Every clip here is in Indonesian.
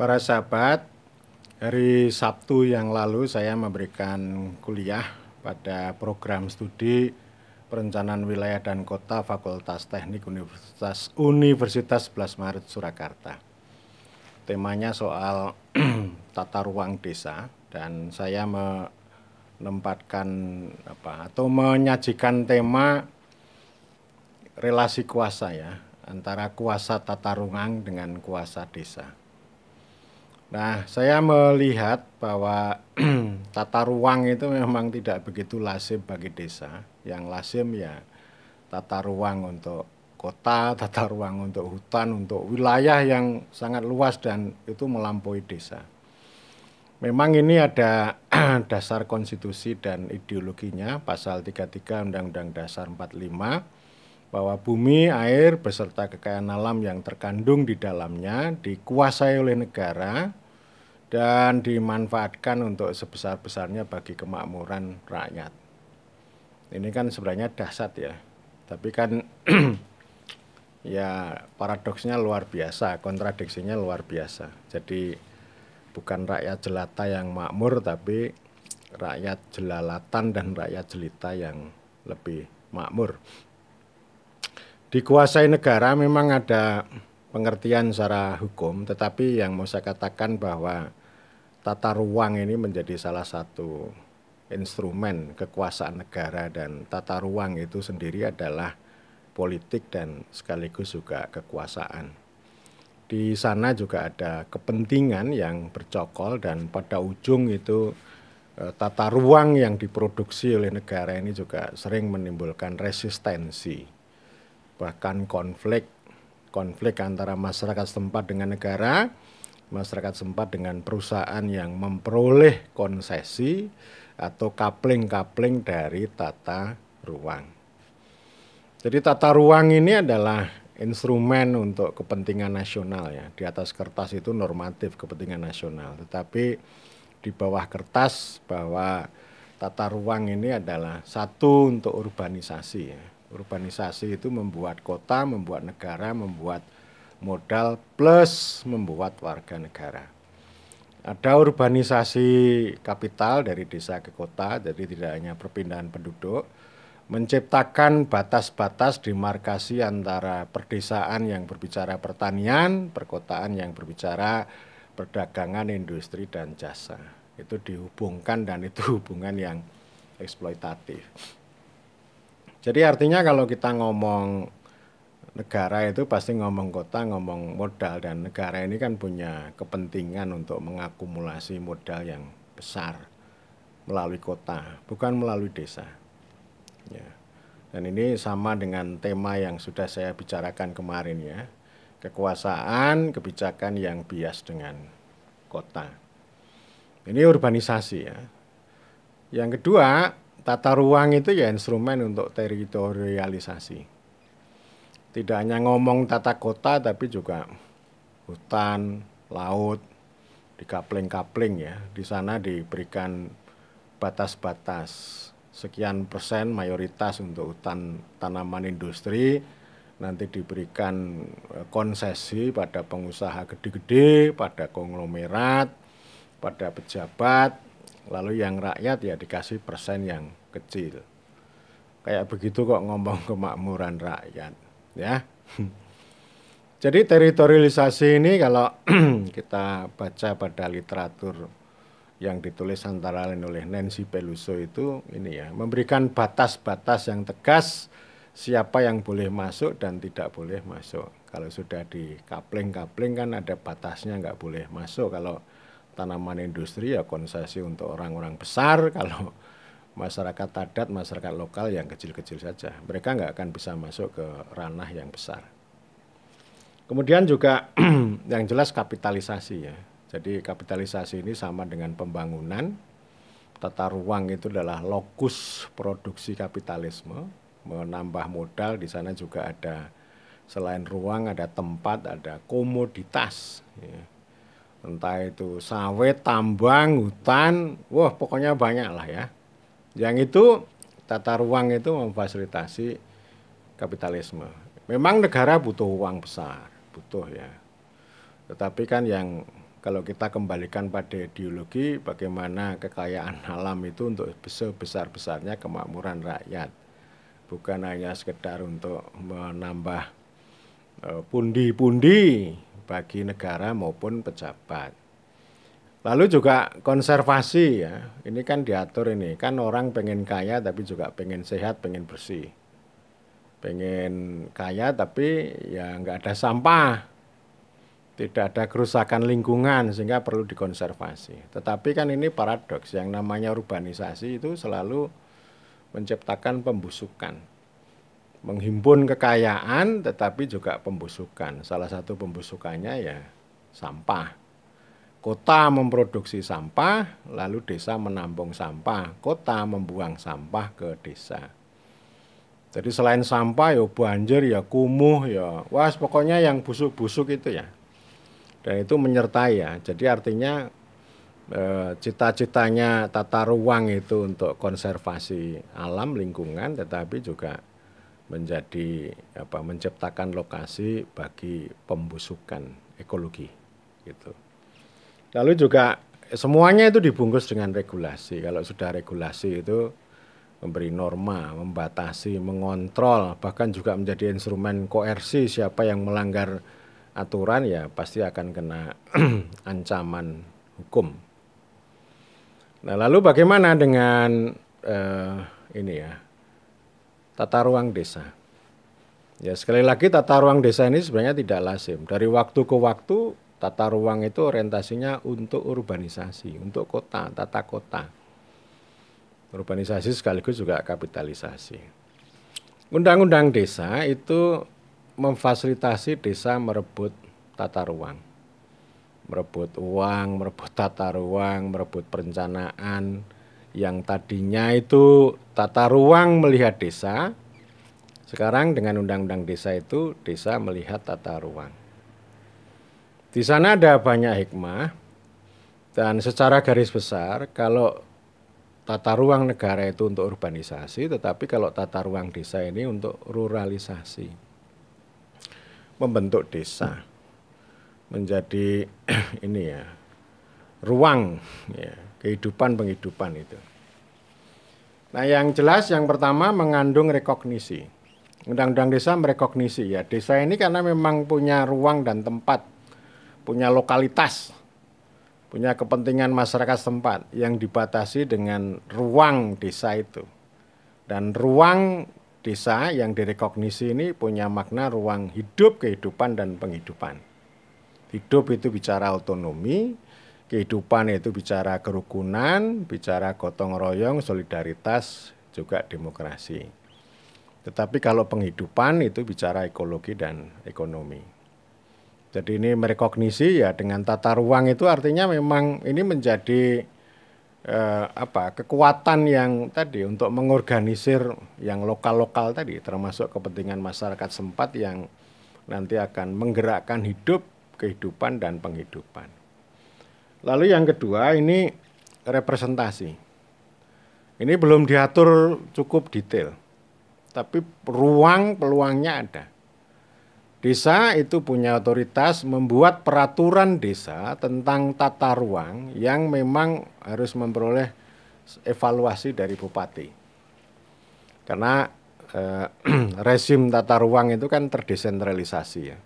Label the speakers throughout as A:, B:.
A: Para sahabat, hari Sabtu yang lalu saya memberikan kuliah pada program studi Perencanaan Wilayah dan Kota Fakultas Teknik Universitas 11 Maret Surakarta. Temanya soal tata ruang desa, dan saya menempatkan atau menyajikan tema relasi kuasa ya, antara kuasa tata ruang dengan kuasa desa. Nah, saya melihat bahwa tata ruang itu memang tidak begitu lazim bagi desa. Yang lazim ya tata ruang untuk kota, tata ruang untuk hutan, untuk wilayah yang sangat luas dan itu melampaui desa. Memang ini ada dasar konstitusi dan ideologinya, pasal 33 Undang-Undang Dasar 45, bahwa bumi, air, beserta kekayaan alam yang terkandung di dalamnya dikuasai oleh negara dan dimanfaatkan untuk sebesar-besarnya bagi kemakmuran rakyat. Ini kan sebenarnya dahsyat ya, tapi kan ya paradoksnya luar biasa, kontradiksinya luar biasa. Jadi bukan rakyat jelata yang makmur, tapi rakyat jelalatan dan rakyat jelita yang lebih makmur. Dikuasai negara memang ada pengertian secara hukum, tetapi yang mau saya katakan bahwa tata ruang ini menjadi salah satu instrumen kekuasaan negara, dan tata ruang itu sendiri adalah politik dan sekaligus juga kekuasaan. Di sana juga ada kepentingan yang bercokol, dan pada ujung itu tata ruang yang diproduksi oleh negara ini juga sering menimbulkan resistensi, bahkan konflik antara masyarakat setempat dengan negara, masyarakat setempat dengan perusahaan yang memperoleh konsesi atau kapling-kapling dari tata ruang. Jadi tata ruang ini adalah instrumen untuk kepentingan nasional ya. Di atas kertas itu normatif kepentingan nasional, tetapi di bawah kertas bahwa tata ruang ini adalah satu untuk urbanisasi ya. Urbanisasi itu membuat kota, membuat negara, membuat modal plus membuat warga negara. Ada urbanisasi kapital dari desa ke kota, jadi tidak hanya perpindahan penduduk, menciptakan batas-batas demarkasi antara perdesaan yang berbicara pertanian, perkotaan yang berbicara perdagangan, industri, dan jasa. Itu dihubungkan, dan itu hubungan yang eksploitatif. Jadi artinya kalau kita ngomong negara itu pasti ngomong kota, ngomong modal, dan negara ini kan punya kepentingan untuk mengakumulasi modal yang besar melalui kota, bukan melalui desa. Ya. Dan ini sama dengan tema yang sudah saya bicarakan kemarin ya, kekuasaan, kebijakan yang bias dengan kota. Ini urbanisasi ya. Yang kedua, tata ruang itu ya instrumen untuk teritorialisasi. Tidak hanya ngomong tata kota, tapi juga hutan, laut, dikapling-kapling ya. Di sana diberikan batas-batas, sekian persen mayoritas untuk hutan tanaman industri, nanti diberikan konsesi pada pengusaha gede-gede, pada konglomerat, pada pejabat, lalu yang rakyat ya dikasih persen yang kecil. Kayak begitu kok ngomong kemakmuran rakyat. Ya, jadi teritorialisasi ini kalau kita baca pada literatur yang ditulis antara lain oleh Nancy Peluso itu ini ya, memberikan batas-batas yang tegas siapa yang boleh masuk dan tidak boleh masuk. Kalau sudah di kapling-kapling kan ada batasnya, nggak boleh masuk. Kalau tanaman industri ya konsesi untuk orang-orang besar, kalau masyarakat adat, masyarakat lokal yang kecil-kecil saja. Mereka nggak akan bisa masuk ke ranah yang besar. Kemudian juga yang jelas kapitalisasi ya. Jadi kapitalisasi ini sama dengan pembangunan. Tata ruang itu adalah lokus produksi kapitalisme, menambah modal. Di sana juga ada selain ruang, ada tempat, ada komoditas. Ya. Entah itu sawit, tambang, hutan, wah pokoknya banyak lah ya. Yang itu tata ruang itu memfasilitasi kapitalisme. Memang negara butuh uang besar, butuh ya. Tetapi kan yang kalau kita kembalikan pada ideologi bagaimana kekayaan alam itu untuk sebesar-besarnya kemakmuran rakyat. Bukan hanya sekedar untuk menambah pundi-pundi bagi negara maupun pejabat. Lalu juga konservasi ya, ini kan diatur ini, kan orang pengen kaya tapi juga pengen sehat, pengen bersih. Pengen kaya tapi ya nggak ada sampah, tidak ada kerusakan lingkungan sehingga perlu dikonservasi. Tetapi kan ini paradoks, yang namanya urbanisasi itu selalu menciptakan pembusukan. Menghimpun kekayaan tetapi juga pembusukan. Salah satu pembusukannya ya sampah. Kota memproduksi sampah, lalu desa menampung sampah. Kota membuang sampah ke desa. Jadi selain sampah ya banjir, ya kumuh, ya wah pokoknya yang busuk-busuk itu ya. Dan itu menyertai ya. Jadi artinya cita-citanya tata ruang itu untuk konservasi alam lingkungan, tetapi juga menjadi menciptakan lokasi bagi pembusukan ekologi gitu. Lalu juga semuanya itu dibungkus dengan regulasi. Kalau sudah regulasi itu memberi norma, membatasi, mengontrol, bahkan juga menjadi instrumen koersi. Siapa yang melanggar aturan ya pasti akan kena ancaman hukum. Nah, lalu bagaimana dengan ini ya, tata ruang desa? Ya sekali lagi tata ruang desa ini sebenarnya tidak lazim. Dari waktu ke waktu tata ruang itu orientasinya untuk urbanisasi, untuk kota, tata kota. Urbanisasi sekaligus juga kapitalisasi. Undang-undang desa itu memfasilitasi desa merebut tata ruang. Merebut uang, merebut tata ruang, merebut perencanaan. Yang tadinya itu tata ruang melihat desa, sekarang dengan undang-undang desa itu desa melihat tata ruang. Di sana ada banyak hikmah dan secara garis besar kalau tata ruang negara itu untuk urbanisasi, tetapi kalau tata ruang desa ini untuk ruralisasi. Membentuk desa menjadi ini ya, ruang ya, kehidupan-penghidupan itu. Nah, yang jelas yang pertama mengandung rekognisi. Undang-undang desa merekognisi ya, desa ini karena memang punya ruang dan tempat, punya lokalitas, punya kepentingan masyarakat setempat yang dibatasi dengan ruang desa itu. Dan ruang desa yang direkognisi ini punya makna ruang hidup, kehidupan, dan penghidupan. Hidup itu bicara otonomi, kehidupan itu bicara kerukunan, bicara gotong royong, solidaritas, juga demokrasi. Tetapi kalau penghidupan itu bicara ekologi dan ekonomi. Jadi ini merekognisi ya dengan tata ruang itu artinya memang ini menjadi kekuatan yang tadi untuk mengorganisir yang lokal-lokal tadi, termasuk kepentingan masyarakat setempat yang nanti akan menggerakkan hidup, kehidupan, dan penghidupan. Lalu yang kedua ini representasi. Ini belum diatur cukup detail, tapi ruang peluangnya ada. Desa itu punya otoritas membuat peraturan desa tentang tata ruang yang memang harus memperoleh evaluasi dari bupati. Karena rezim tata ruang itu kan terdesentralisasi ya.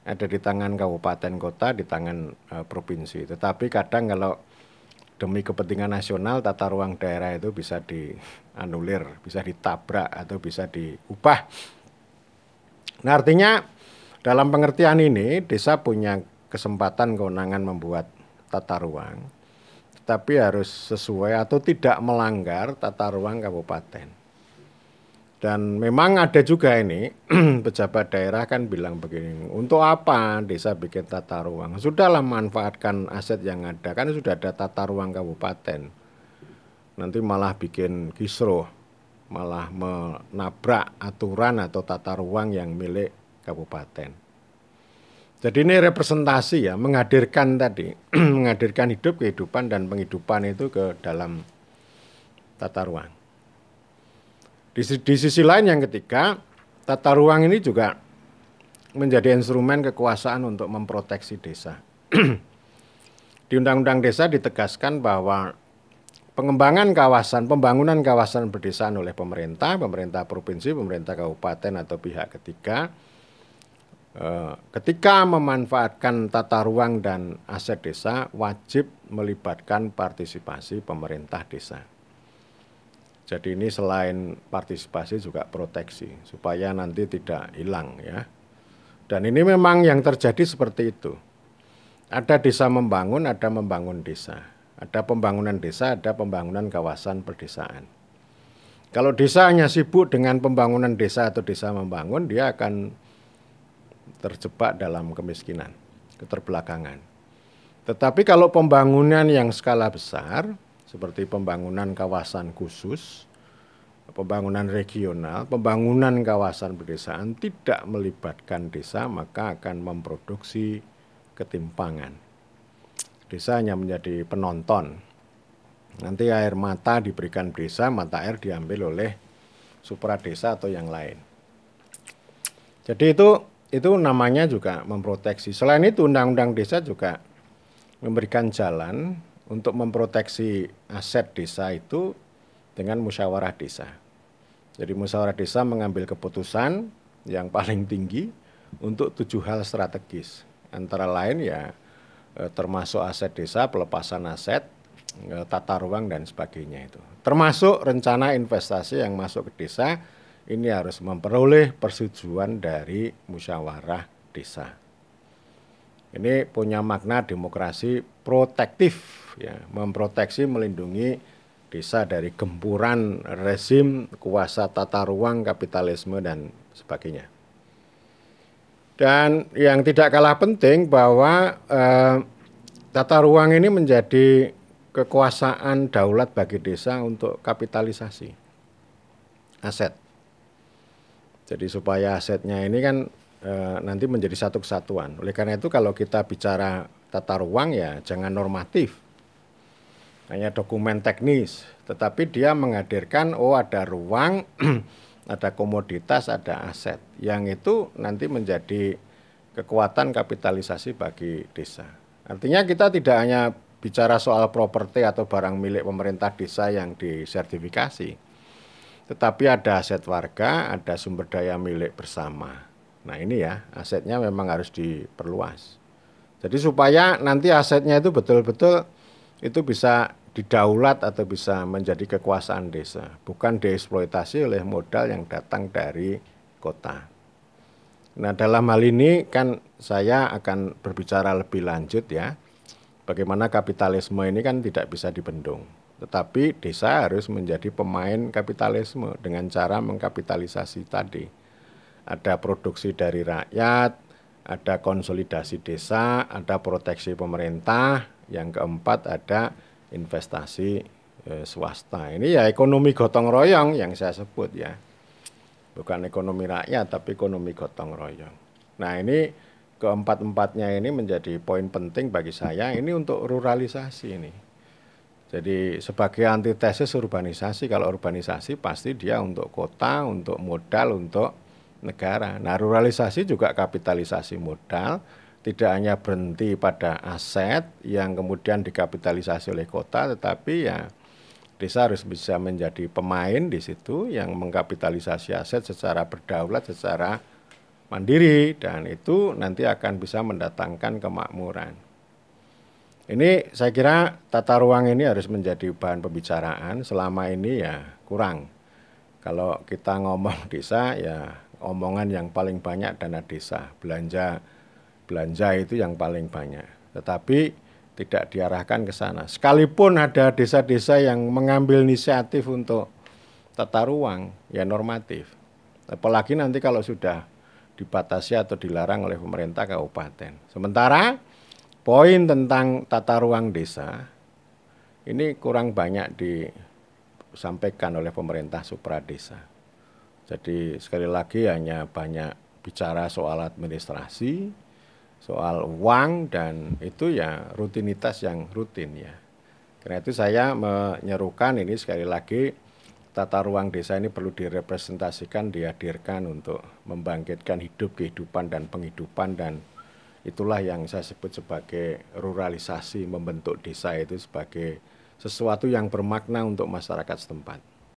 A: Ada di tangan kabupaten kota, di tangan provinsi. Tetapi kadang kalau demi kepentingan nasional tata ruang daerah itu bisa dianulir, bisa ditabrak atau bisa diubah. Nah, artinya dalam pengertian ini desa punya kesempatan kewenangan membuat tata ruang, tetapi harus sesuai atau tidak melanggar tata ruang kabupaten. Dan memang ada juga ini pejabat daerah kan bilang begini, untuk apa desa bikin tata ruang? Sudahlah manfaatkan aset yang ada, kan sudah ada tata ruang kabupaten. Nanti malah bikin kisruh, malah menabrak aturan atau tata ruang yang milik kabupaten. Jadi ini representasi ya, menghadirkan tadi, menghadirkan hidup, kehidupan, dan penghidupan itu ke dalam tata ruang. Di sisi lain yang ketiga, tata ruang ini juga menjadi instrumen kekuasaan untuk memproteksi desa. Di Undang-Undang Desa ditegaskan bahwa pengembangan kawasan, pembangunan kawasan pedesaan oleh pemerintah provinsi, pemerintah kabupaten atau pihak ketiga, ketika memanfaatkan tata ruang dan aset desa wajib melibatkan partisipasi pemerintah desa. Jadi ini selain partisipasi juga proteksi supaya nanti tidak hilang ya. Dan ini memang yang terjadi seperti itu. Ada desa membangun, ada membangun desa. Ada pembangunan desa, ada pembangunan kawasan pedesaan. Kalau desa hanya sibuk dengan pembangunan desa atau desa membangun, dia akan terjebak dalam kemiskinan, keterbelakangan. Tetapi kalau pembangunan yang skala besar, seperti pembangunan kawasan khusus, pembangunan regional, pembangunan kawasan pedesaan tidak melibatkan desa, maka akan memproduksi ketimpangan. Desa hanya menjadi penonton. Nanti air mata diberikan desa, mata air diambil oleh supradesa atau yang lain. Jadi itu namanya juga memproteksi. Selain itu Undang-Undang Desa juga memberikan jalan untuk memproteksi aset desa itu dengan musyawarah desa. Jadi musyawarah desa mengambil keputusan yang paling tinggi untuk 7 hal strategis. Antara lain ya termasuk aset desa, pelepasan aset, tata ruang dan sebagainya itu. Termasuk rencana investasi yang masuk ke desa, ini harus memperoleh persetujuan dari musyawarah desa. Ini punya makna demokrasi protektif, ya, memproteksi, melindungi desa dari gempuran rezim kuasa tata ruang, kapitalisme dan sebagainya. Dan yang tidak kalah penting bahwa tata ruang ini menjadi kekuasaan daulat bagi desa untuk kapitalisasi aset. Jadi supaya asetnya ini kan nanti menjadi satu kesatuan. Oleh karena itu kalau kita bicara tata ruang ya jangan normatif, hanya dokumen teknis. Tetapi dia menghadirkan ada ruang, ada komoditas, ada aset. Yang itu nanti menjadi kekuatan kapitalisasi bagi desa. Artinya kita tidak hanya bicara soal properti atau barang milik pemerintah desa yang disertifikasi. Tetapi ada aset warga, ada sumber daya milik bersama. Nah ini ya, asetnya memang harus diperluas. Jadi supaya nanti asetnya itu betul-betul itu bisa didaulat atau bisa menjadi kekuasaan desa. Bukan dieksploitasi oleh modal yang datang dari kota. Nah dalam hal ini kan saya akan berbicara lebih lanjut ya. Bagaimana kapitalisme ini kan tidak bisa dibendung. Tetapi desa harus menjadi pemain kapitalisme dengan cara mengkapitalisasi tadi. Ada produksi dari rakyat, ada konsolidasi desa, ada proteksi pemerintah, yang keempat ada investasi swasta. Ini ya ekonomi gotong royong yang saya sebut ya. Bukan ekonomi rakyat tapi ekonomi gotong royong. Nah ini keempat-empatnya ini menjadi poin penting bagi saya ini untuk ruralisasi ini. Jadi sebagai antitesis urbanisasi, kalau urbanisasi pasti dia untuk kota, untuk modal, untuk negara. Nah ruralisasi juga kapitalisasi modal, tidak hanya berhenti pada aset yang kemudian dikapitalisasi oleh kota, tetapi ya desa harus bisa menjadi pemain di situ yang mengkapitalisasi aset secara berdaulat, secara mandiri, dan itu nanti akan bisa mendatangkan kemakmuran. Ini saya kira tata ruang ini harus menjadi bahan pembicaraan, selama ini ya kurang. Kalau kita ngomong desa ya omongan yang paling banyak dana desa, belanja itu yang paling banyak. Tetapi tidak diarahkan ke sana. Sekalipun ada desa-desa yang mengambil inisiatif untuk tata ruang, ya normatif. Apalagi nanti kalau sudah dibatasi atau dilarang oleh pemerintah kabupaten. Sementara poin tentang tata ruang desa ini kurang banyak disampaikan oleh pemerintah supradesa. Jadi sekali lagi hanya banyak bicara soal administrasi, soal uang, dan itu ya rutinitas yang rutin ya. Karena itu saya menyerukan ini sekali lagi tata ruang desa ini perlu direpresentasikan, dihadirkan untuk membangkitkan hidup, kehidupan dan penghidupan dan Itulah yang saya sebut sebagai ruralisasi, membentuk desa itu sebagai sesuatu yang bermakna untuk masyarakat setempat.